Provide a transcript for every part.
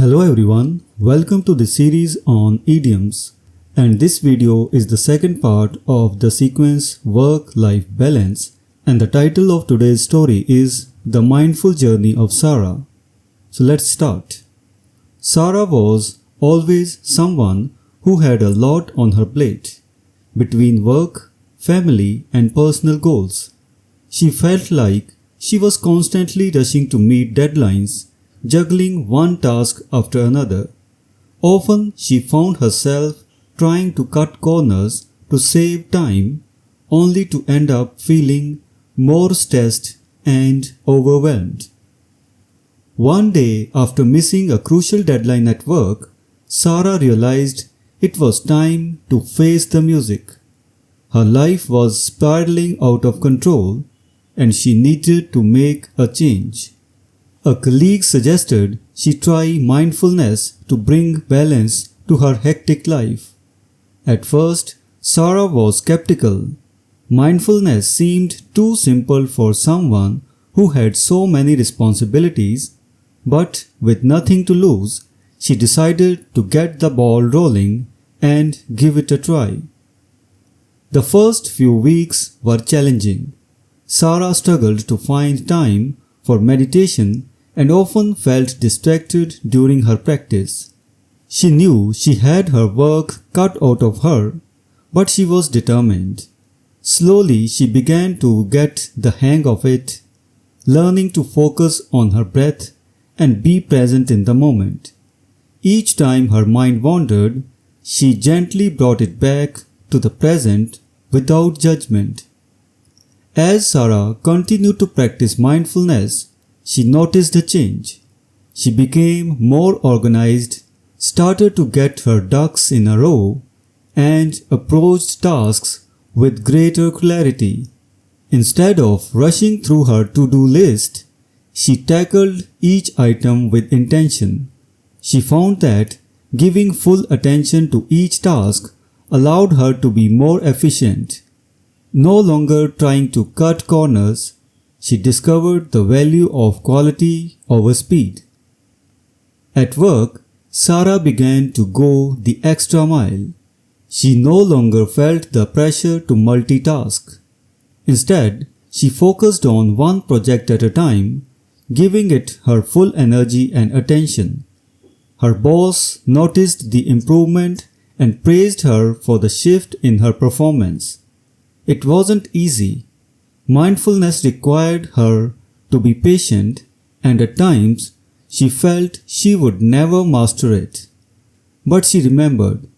Hello everyone, welcome to the series on idioms, and this video is the second part of the sequence Work-Life Balance, and the title of today's story is The Mindful Journey of Sarah. So let's start. Sarah was always someone who had a lot on her plate, between work, family and personal goals. She felt like she was constantly rushing to meet deadlines, juggling one task after another. Often she found herself trying to cut corners to save time, only to end up feeling more stressed and overwhelmed. One day, after missing a crucial deadline at work, Sarah realized it was time to face the music. Her life was spiraling out of control, and she needed to make a change. A colleague suggested she try mindfulness to bring balance to her hectic life. At first, Sarah was skeptical. Mindfulness seemed too simple for someone who had so many responsibilities, but with nothing to lose, she decided to get the ball rolling and give it a try. The first few weeks were challenging. Sarah struggled to find time for meditation and often felt distracted during her practice. She knew she had her work cut out of her, but she was determined. Slowly she began to get the hang of it, learning to focus on her breath and be present in the moment. Each time her mind wandered, she gently brought it back to the present without judgment. As Sarah continued to practice mindfulness, she noticed a change. She became more organized, started to get her ducks in a row, and approached tasks with greater clarity. Instead of rushing through her to-do list, she tackled each item with intention. She found that giving full attention to each task allowed her to be more efficient. No longer trying to cut corners, she discovered the value of quality over speed. At work, Sarah began to go the extra mile. She no longer felt the pressure to multitask. Instead, she focused on one project at a time, giving it her full energy and attention. Her boss noticed the improvement and praised her for the shift in her performance. It wasn't easy. Mindfulness required her to be patient, and at times she felt she would never master it. But she remembered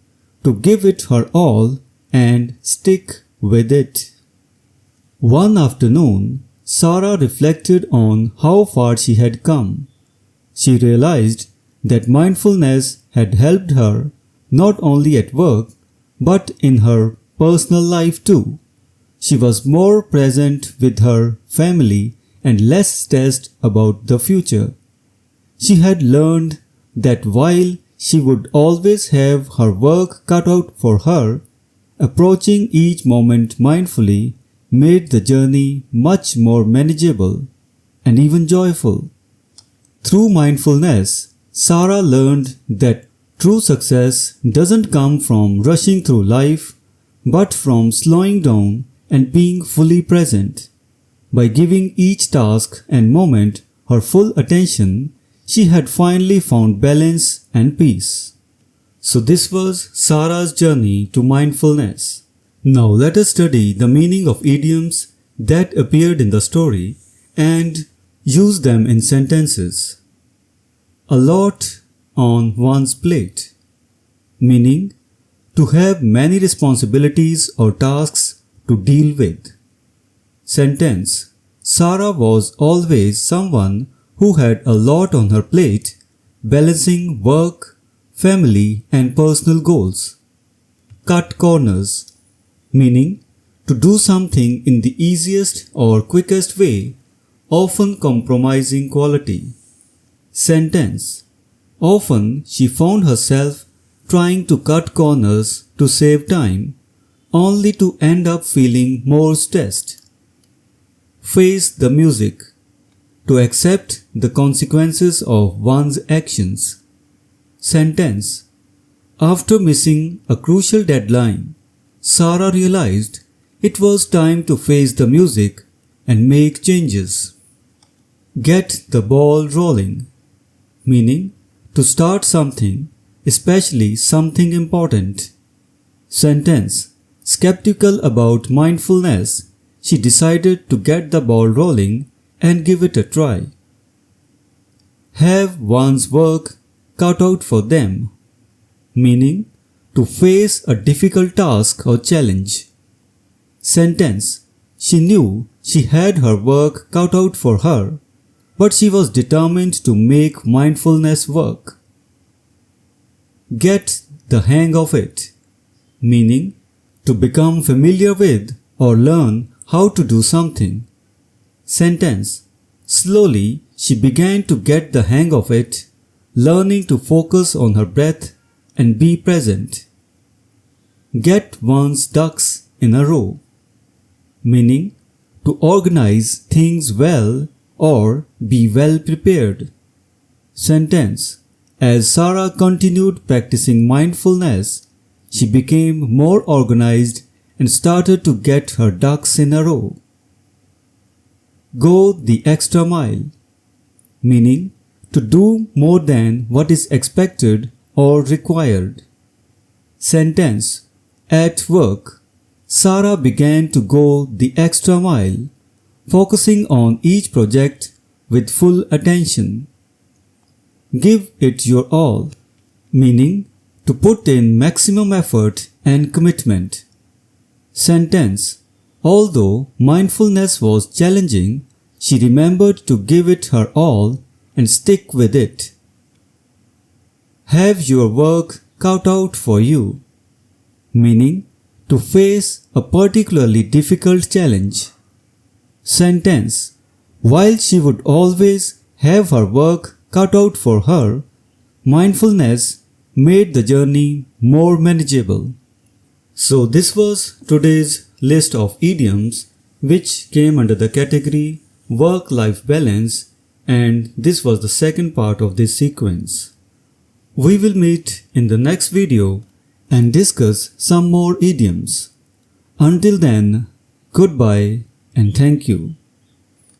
to give it her all and stick with it. One afternoon, Sarah reflected on how far she had come. She realized that mindfulness had helped her not only at work but in her personal life too. She was more present with her family and less stressed about the future. She had learned that while she would always have her work cut out for her, approaching each moment mindfully made the journey much more manageable and even joyful. Through mindfulness, Sarah learned that true success doesn't come from rushing through life, but from slowing down and being fully present. By giving each task and moment her full attention, she had finally found balance and peace. So this was Sarah's journey to mindfulness. Now let us study the meaning of idioms that appeared in the story and use them in sentences. A lot on one's plate, meaning to have many responsibilities or tasks to deal with. Sentence: Sarah was always someone who had a lot on her plate, balancing work, family and personal goals. Cut corners, meaning to do something in the easiest or quickest way, often compromising quality. Sentence: Often she found herself trying to cut corners to save time, only to end up feeling more stressed. Face the music. To accept the consequences of one's actions. Sentence. After missing a crucial deadline, Sarah realized it was time to face the music and make changes. Get the ball rolling, meaning to start something, especially something important. Sentence. Skeptical about mindfulness, she decided to get the ball rolling and give it a try. Have one's work cut out for them, meaning to face a difficult task or challenge. Sentence. She knew she had her work cut out for her, but she was determined to make mindfulness work. Get the hang of it, meaning to become familiar with or learn how to do something. Sentence. Slowly, she began to get the hang of it, learning to focus on her breath and be present. Get one's ducks in a row, meaning to organize things well or be well prepared. Sentence. As Sarah continued practicing mindfulness, she became more organized and started to get her ducks in a row. Go the extra mile, meaning to do more than what is expected or required. Sentence. At work, Sarah began to go the extra mile, focusing on each project with full attention. Give it your all, meaning to put in maximum effort and commitment. Sentence. Although mindfulness was challenging, she remembered to give it her all and stick with it. Have your work cut out for you, meaning to face a particularly difficult challenge. Sentence. While she would always have her work cut out for her, mindfulness made the journey more manageable. So this was today's list of idioms which came under the category work-life balance, and this was the second part of this sequence. We will meet in the next video and discuss some more idioms. Until then, goodbye and thank you.